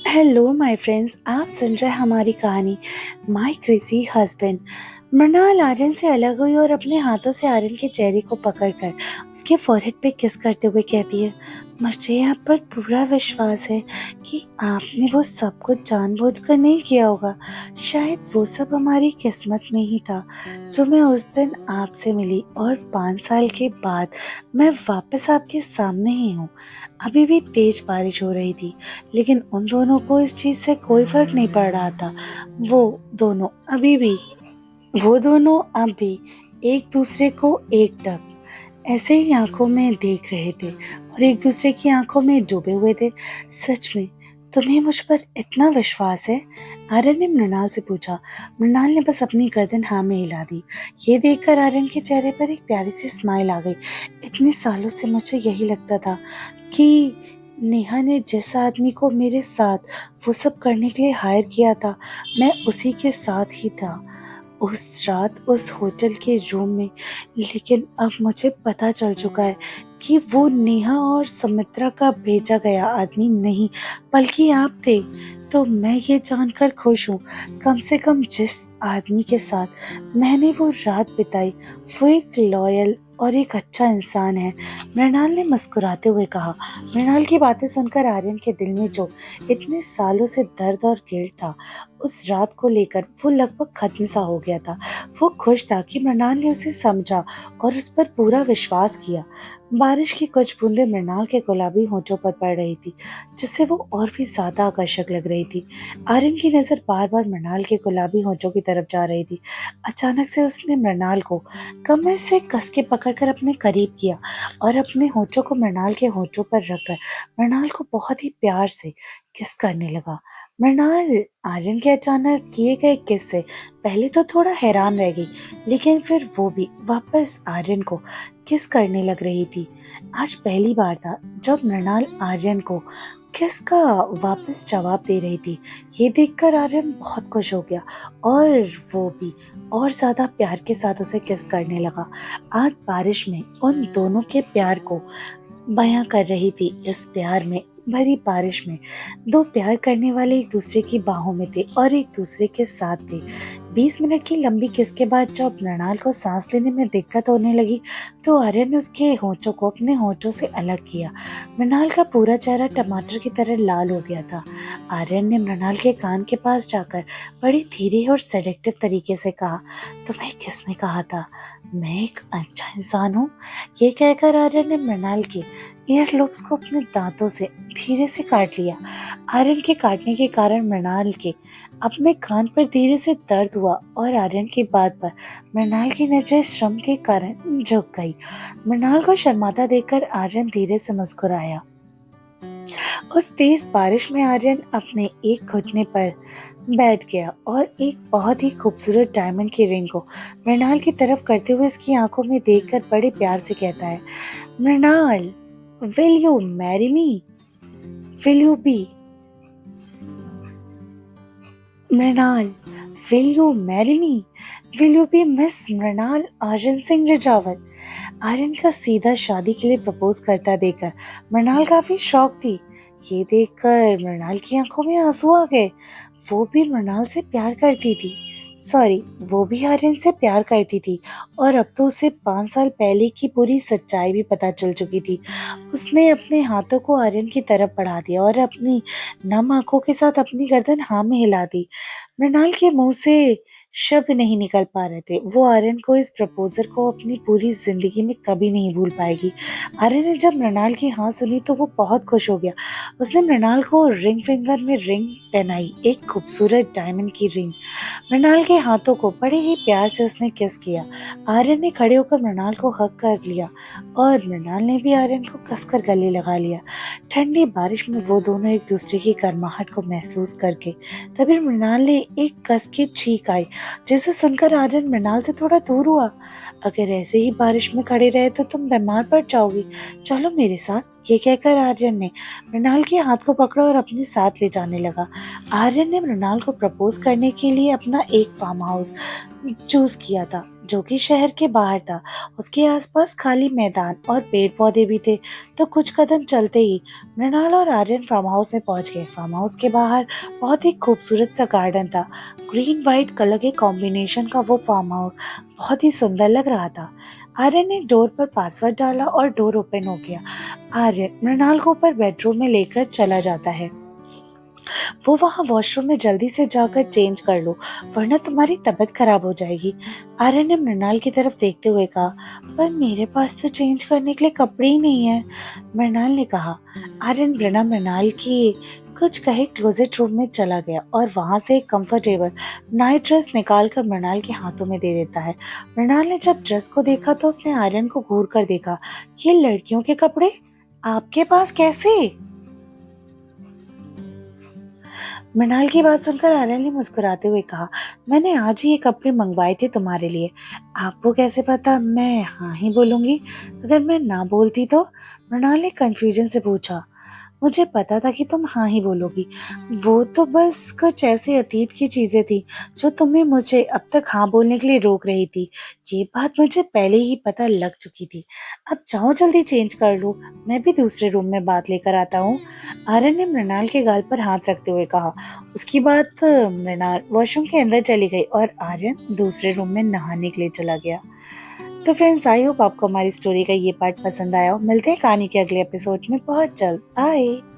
Hello my friends, आप सुन रहे हैं हमारी कहानी my crazy husband. Mrinal Aryan से अलग हुई और अपने हाथों से आर्यन के चेहरे को पकड़कर उसके फोrehead पे किस करते हुए कहती है, मुझे आप पर पूरा विश्वास है कि आपने वो सब कुछ जानबूझकर नहीं किया होगा। शायद वो सब हमारी किस्मत में ही था जो मैं उस दिन आपसे मिली और 5 साल के बाद मैं वापस आपके सामने ही हूँ। अभी भी तेज बारिश हो रही थी, लेकिन उन दोनों को इस चीज से कोई फर्क नहीं पड़ रहा था। वो दोनों अभी भी वो दोनों अब भी एक दूसरे को एकटक ऐसे ही आंखों में देख रहे थे और एक दूसरे की आंखों में डूबे हुए थे। सच में तुम्हें मुझ पर इतना विश्वास है? आर्यन ने मृणाल से पूछा। मृणाल ने बस अपनी गर्दन हाँ में हिला दी। ये देखकर आर्यन के चेहरे पर एक प्यारी सी स्माइल आ गई। इतने सालों से मुझे यही लगता था कि नेहा ने जिस आदमी को मेरे साथ वो सब करने के लिए हायर किया था, मैं उसी के साथ ही था उस रात उस होटल के रूम में। लेकिन अब मुझे पता चल चुका है कि वो नेहा और सुमित्रा का भेजा गया आदमी नहीं, बल्कि आप थे। तो मैं ये जानकर खुश हूँ, कम से कम जिस आदमी के साथ मैंने वो रात बिताई वो एक लॉयल और एक अच्छा इंसान है। मृणाल ने मुस्कुराते हुए कहा। मृणाल की बातें सुनकर आर्यन के दिल में जो इतने सालों से दर्द और गिल्ट था, उस रात को लेकर वो लगभग खत्म सा हो गया था। वो खुश था कि मृणाल ने उसे समझा और उस पर पूरा विश्वास किया। बारिश की कुछ बूंदें मृणाल के गुलाबी होठों पर पड़ रही थी, जिससे वो और भी ज्यादा आकर्षक लग रही थी। आर्यन की नजर बार बार मृणाल के गुलाबी होठों की तरफ जा रही थी। अचानक से उसने मृणाल को कमर से कस के पकड़कर अपने करीब किया और अपने होठों को मृणाल के होठों पर रखकर मृणाल को बहुत ही प्यार से किस करने लगा। मृणाल आर्यन के अचानक किए गए किस से पहले तो थोड़ा हैरान रह गई, लेकिन फिर वो भी वापस आर्यन को किस करने लग रही थी। आज पहली बार था जब मृणाल आर्यन को किस का वापस जवाब दे रही थी। ये देखकर आर्यन बहुत खुश हो गया और वो भी और ज्यादा प्यार के साथ उसे किस करने लगा। आज बारिश में उन दोनों के प्यार को बयां कर रही थी। इस प्यार में भरी बारिश में दो प्यार करने वाले एक दूसरे की बाहों में थे और एक दूसरे के साथ थे। 20 मिनट की लंबी किस के बाद जब मृणाल को सांस लेने में दिक्कत होने लगी, तो आर्यन ने उसके होठों को अपने होठों से अलग किया। मृणाल का पूरा चेहरा टमाटर की तरह लाल हो गया था। आर्यन ने मृणाल के कान के पास जाकर बड़ी धीरे और सेडेक्टिव तरीके से कहा, तुम्हें किसने कहा था मैं एक अच्छा इंसान हूँ? ये कहकर आर्यन ने मृणाल के ईयरलोब्स को अपने दांतों से धीरे से काट लिया। आर्यन के काटने के कारण मृणाल के अपने कान पर धीरे से दर्द हुआ और आर्यन की बात पर मृणाल की नजर श्रम के कारण झुक गई। मृणाल को शर्माता देखकर आर्यन धीरे से मुस्कुराया। उस तेज बारिश में आर्यन अपने एक घुटने पर बैठ गया और एक बहुत ही खूबसूरत डायमंड की रिंग को मृणाल की तरफ करते हुए इसकी आंखों में देखकर बड़े प्यार से कहता है, Mrinal, will you marry me? Will you be? Mrinal, will you marry me? Will you be Miss Mrinal Aryan Singh Rajawat? Aryan का सीधा शादी के लिए प्रपोज करता देखकर मृणाल काफी शॉक थी। ये देखकर मृणाल की आंखों में आंसू आ गए। वो भी मृणाल से प्यार करती थी, सॉरी, वो भी आर्यन से प्यार करती थी और अब तो उसे 5 साल पहले की पूरी सच्चाई भी पता चल चुकी थी। उसने अपने हाथों को आर्यन की तरफ बढ़ा दिया और अपनी नम आंखों के साथ अपनी गर्दन हाँ में हिला दी। मृणाल के मुंह से शब्द नहीं निकल पा रहे थे। वो आर्यन को इस प्रपोजल को अपनी पूरी जिंदगी में कभी नहीं भूल पाएगी। आर्यन ने जब मृणाल की हाँ सुनी तो वो बहुत खुश हो गया। उसने मृणाल को रिंग फिंगर में रिंग पहनाई, एक खूबसूरत डायमंड की रिंग। मृणाल के हाथों को बड़े ही प्यार से उसने किस किया। आर्यन ने खड़े होकर मृणाल को हक कर लिया और मृणाल ने भी आर्यन को कसकर गले लगा लिया। ठंडी बारिश में वो दोनों एक दूसरे की गर्माहट को महसूस करके तभी मृणाल ने एक कस की छींक आई, जिसे सुनकर आर्यन मृणाल से थोड़ा दूर हुआ। अगर ऐसे ही बारिश में खड़े रहे तो तुम बीमार पड़ जाओगी, चलो मेरे साथ। ये कहकर आर्यन ने मृणाल के हाथ को पकड़ा और अपने साथ ले जाने लगा। आर्यन ने मृणाल को प्रपोज करने के लिए अपना एक फार्म हाउस चूज किया था। जो कि शहर के बाहर था। उसके आसपास खाली मैदान और पेड़ पौधे भी थे। तो कुछ कदम चलते ही मृणाल और आर्यन फार्म हाउस में पहुंच गए। फार्म हाउस के बाहर बहुत ही खूबसूरत सा गार्डन था। ग्रीन वाइट कलर के कॉम्बिनेशन का वो फार्म हाउस बहुत ही सुंदर लग रहा था। आर्यन ने डोर पर पासवर्ड डाला और डोर ओपन हो गया। आर्यन मृणाल को ऊपर बेडरूम में लेकर चला जाता है। वो वहाँ वॉशरूम में जल्दी से जाकर चेंज कर लो, वरना तुम्हारी तबीयत खराब हो जाएगी। आर्यन ने मृणाल की तरफ देखते हुए कहा, पर मेरे पास तो चेंज करने के लिए कपड़े ही नहीं है। मृणाल ने कहा। आर्यन बिना मृणाल की कुछ कहे क्लोजेट रूम में चला गया और वहां से एक कंफर्टेबल नाइट ड्रेस निकाल कर मृणाल के हाथों में दे देता है। मृणाल ने जब ड्रेस को देखा तो उसने आर्यन को घूर कर देखा। ये लड़कियों के कपड़े आपके पास कैसे? मृणाल की बात सुनकर आर्यन ने मुस्कुराते हुए कहा, मैंने आज ही ये कपड़े मंगवाए थे तुम्हारे लिए। आपको कैसे पता मैं हाँ ही बोलूंगी? अगर मैं ना बोलती तो? मृणाल ने कंफ्यूजन से पूछा। मुझे पता था कि तुम हाँ ही बोलोगी। वो तो बस कुछ ऐसे अतीत की चीजें थी जो तुम्हें मुझे अब तक हाँ बोलने के लिए रोक रही थी। ये बात मुझे पहले ही पता लग चुकी थी। अब जाओ जल्दी चेंज कर लो, मैं भी दूसरे रूम में बात लेकर आता हूँ। आर्यन ने मृणाल के गाल पर हाथ रखते हुए कहा। उसकी बात मृणाल वॉशरूम के अंदर चली गई और आर्यन दूसरे रूम में नहाने के लिए चला गया। तो फ्रेंड्स, आई होप आपको हमारी स्टोरी का ये पार्ट पसंद आया हो। मिलते हैं कहानी के अगले एपिसोड में बहुत जल्द। बाय।